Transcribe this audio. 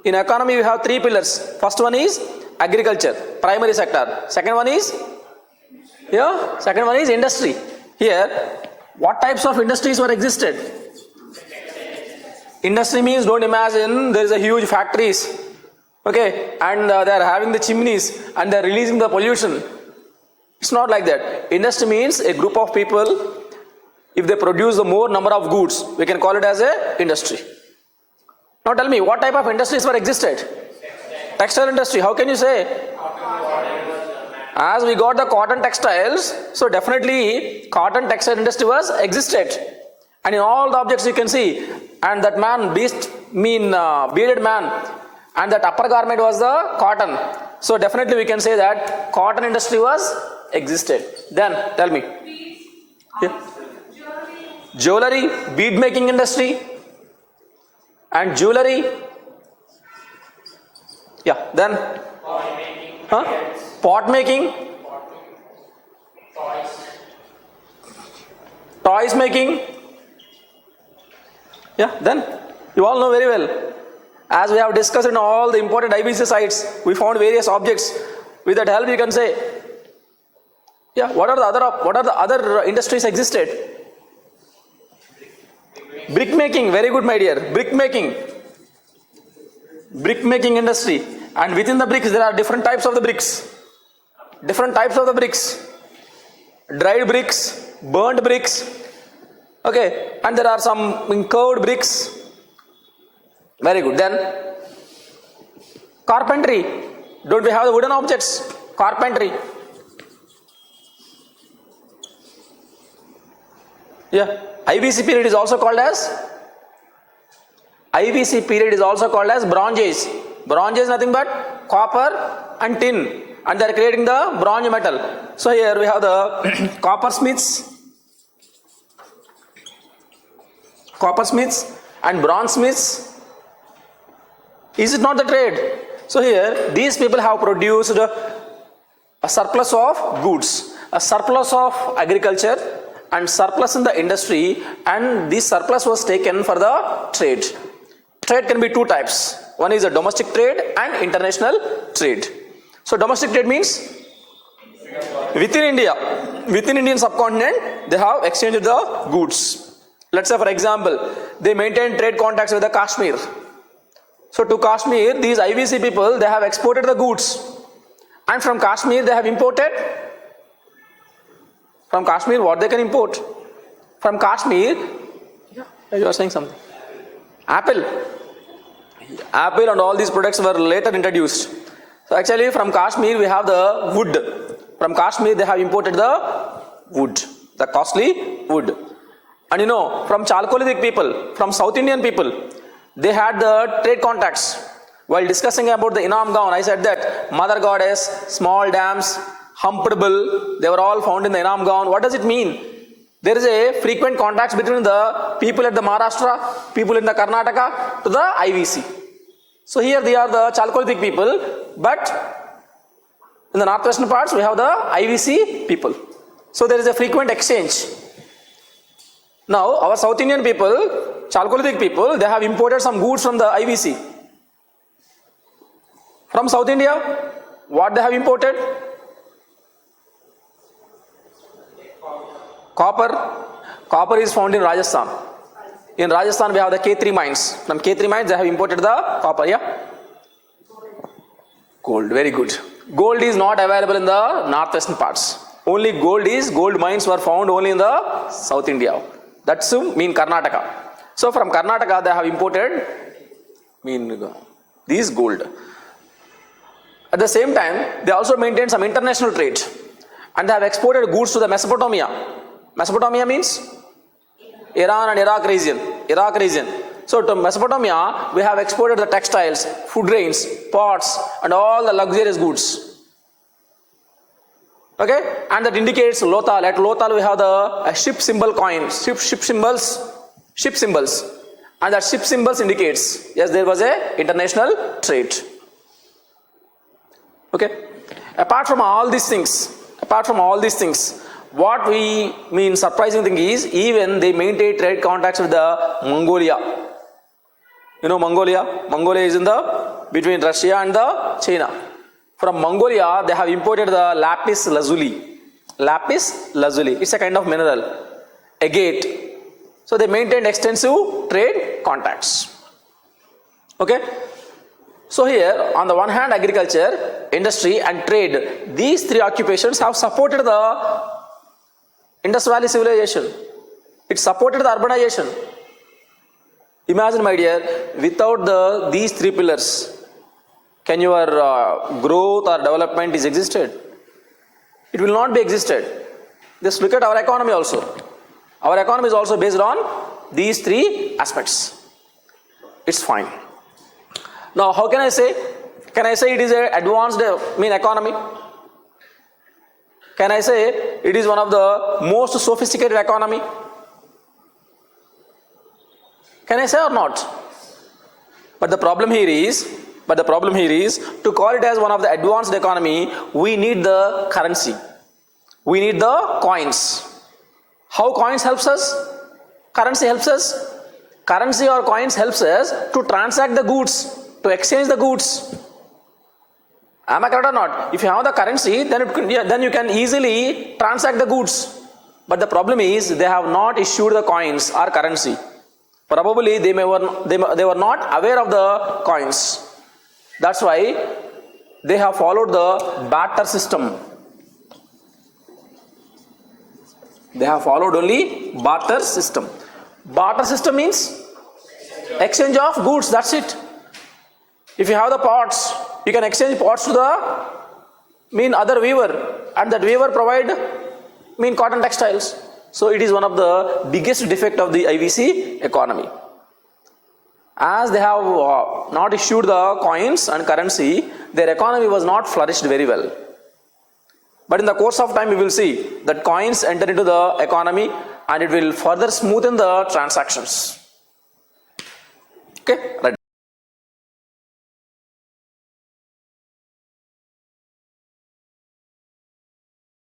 In economy, we have three pillars. First one is agriculture, primary sector. Second one is industry. Here, what types of industries were existed? Industry means, don't imagine there is a huge factories, okay, and they are having the chimneys and they are releasing the pollution. It's not like that. Industry means a group of people, if they produce the more number of goods, we can call it as a industry. Now tell me, what type of industries were existed? Textile industry. How can you say? As we got the cotton textiles, so definitely cotton textile industry was existed. And in all the objects you can see, and that man, bearded man, and that upper garment was the cotton. So definitely we can say that cotton industry was existed. Then tell me. Jewelry, bead making industry, and jewelry. Yeah, then pot making, toys making. Yeah, then you all know very well. As we have discussed in all the important IBC sites, we found various objects. With that help, you can say, yeah, what are the other industries existed? Brick making, very good, my dear. Brick making industry, and within the bricks there are different types of the bricks. Dried bricks, burnt bricks, okay, and there are some curved bricks. Very good. Then carpentry. Don't we have the wooden objects? Carpentry. Yeah. IBC period is also called as Bronze Age. Bronze is nothing but copper and tin, and they are creating the bronze metal. So here we have the coppersmiths and bronze smiths. Is it not the trade? So here these people have produced a surplus of goods, a surplus of agriculture, and surplus in the industry, and this surplus was taken for the trade. Trade can be two types. One is a domestic trade and international trade. So domestic trade means within India, within Indian subcontinent, they have exchanged the goods. Let's say for example, they maintain trade contacts with the Kashmir. So to Kashmir, these IBC people, they have exported the goods, and from Kashmir they have imported. From Kashmir, what they can import? From Kashmir, you are saying something. Apple and all these products were later introduced. So actually from Kashmir we have the wood. From Kashmir they have imported the wood, the costly wood. And you know, from Chalcolithic people, from South Indian people, they had the trade contacts. While discussing about the Inam gown, I said that mother goddess, small dams, humped bull, they were all found in the Inam gown. What does it mean? There is a frequent contacts between the people at the Maharashtra, people in the Karnataka to the IVC. So here they are the Chalcolithic people, but in the northwestern parts we have the IVC people. So there is a frequent exchange. Now our South Indian people, Chalcolithic people, they have imported some goods from the IVC. From South India, what they have imported? Copper is found in Rajasthan. In Rajasthan we have the K3 mines. From K3 mines they have imported the copper, yeah? Gold, very good. Gold is not available in the northwestern parts. Only gold mines were found only in the South India. That's mean Karnataka. So from Karnataka they have imported these gold. At the same time, they also maintain some international trade, and they have exported goods to the Mesopotamia. Mesopotamia means Iran and Iraq region. So to Mesopotamia, we have exported the textiles, food grains, pots, and all the luxurious goods. Okay, and that indicates Lothal. At Lothal, we have the ship symbol coins, ship symbols, and that ship symbols indicates yes, there was a international trade. Okay. Apart from all these things, what we mean surprising thing is even they maintain trade contacts with the Mongolia. You know Mongolia? Mongolia is in the between Russia and the China. From Mongolia, they have imported the lapis lazuli. Lapis lazuli, it's a kind of mineral, agate. So they maintained extensive trade contacts. Okay. So here, on the one hand, agriculture, industry and trade, these three occupations have supported the Indus Valley civilization. It supported the urbanization. Imagine, my dear, without these three pillars, can your growth or development is existed? It will not be existed. Just look at our economy also. Our economy is also based on these three aspects. It's fine. Now, how can I say? Can I say it is an advanced economy? Can I say it is one of the most sophisticated economy? Can I say or not? But the problem here is to call it as one of the advanced economy, we need the currency. We need the coins. How coins helps us? Currency helps us. Currency or coins helps us to transact the goods, to exchange the goods. Am I correct or not? If you have the currency, then you can easily transact the goods. But the problem is they have not issued the coins or currency. Probably they were not aware of the coins. That's why they have followed the barter system. They have followed only barter system. Barter system means exchange of goods, that's it. If you have the pots, you can exchange pots to the other weaver, and that weaver provide cotton textiles. So it is one of the biggest defect of the IVC economy. As they have not issued the coins and currency, their economy was not flourished very well. But in the course of time, we will see that coins enter into the economy and it will further smoothen the transactions. Okay, right.